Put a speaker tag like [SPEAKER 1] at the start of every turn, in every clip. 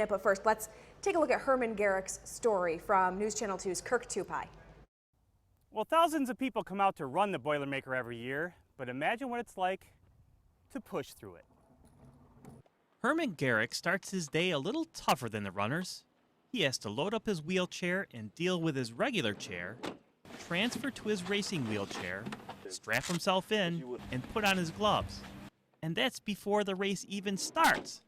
[SPEAKER 1] minute, but first let's take a look at Hermic Garic's story from News Channel 2's Kirk Tupai.
[SPEAKER 2] Well, thousands of people come out to run the Boilermaker every year, but imagine what it's like to push through it.
[SPEAKER 3] Hermic Garic starts his day a little tougher than the runners. He has to load up his wheelchair and deal with his regular chair, transfer to his racing wheelchair, strap himself in, and put on his gloves. And that's before the race even starts.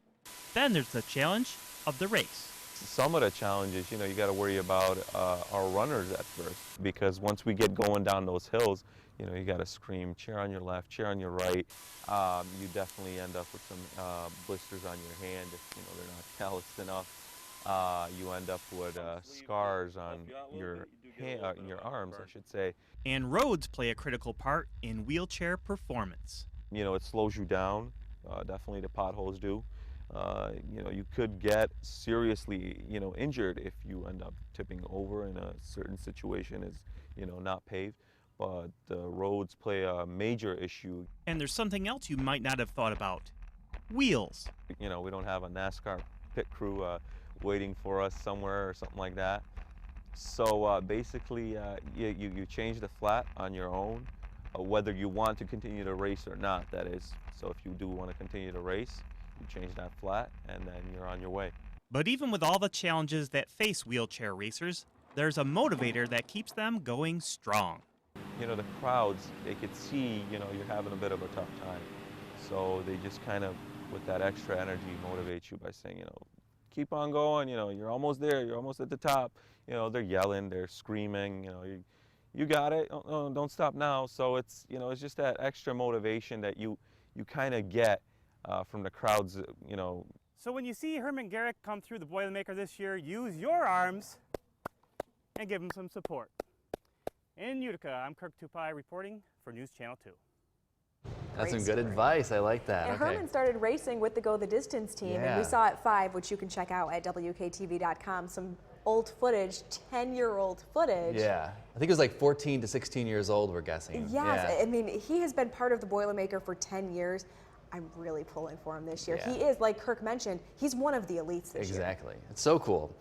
[SPEAKER 3] Then there's the challenge of the race.
[SPEAKER 4] Some of the challenges, you got to worry about our runners at first, because once we get going down those hills, you got to scream, chair on your left, chair on your right. You definitely end up with some blisters on your hand if they're not calloused enough. You end up with scars on your arms, I should say.
[SPEAKER 3] And roads play a critical part in wheelchair performance.
[SPEAKER 4] It slows you down. Definitely the potholes do. You could get seriously, injured if you end up tipping over in a certain situation is, not paved. But the roads play a major issue.
[SPEAKER 3] And there's something else you might not have thought about. Wheels.
[SPEAKER 4] We don't have a NASCAR pit crew waiting for us somewhere or something like that. So basically, you change the flat on your own, whether you want to continue to race or not, that is. So if you do want to continue to race, you change that flat and then you're on your way.
[SPEAKER 3] But even with all the challenges that face wheelchair racers, there's a motivator that keeps them going strong.
[SPEAKER 4] The crowds, they could see, you're having a bit of a tough time. So they just kind of, with that extra energy, motivate you by saying, keep on going, you're almost there, you're almost at the top. They're yelling, they're screaming, you got it, don't stop now. So it's, it's just that extra motivation that you kind of get from the crowds,
[SPEAKER 2] So when you see Hermic Garic come through the Boilermaker this year, use your arms and give him some support. In Utica, I'm Kirk Tupai reporting for News Channel 2.
[SPEAKER 5] That's some good advice. I like that.
[SPEAKER 1] And Herman started racing with the Go the Distance team, and we saw at 5, which you can check out at WKTV.com, some old footage, 10-year-old footage.
[SPEAKER 5] Yeah. I think it was like 14 to 16 years old, we're guessing.
[SPEAKER 1] Yes.
[SPEAKER 5] Yeah.
[SPEAKER 1] I mean, he has been part of the Boilermaker for 10 years. I'm really pulling for him this year.
[SPEAKER 5] Yeah.
[SPEAKER 1] He is, like Kirk mentioned, he's one of the elites this year.
[SPEAKER 5] Exactly. It's so cool.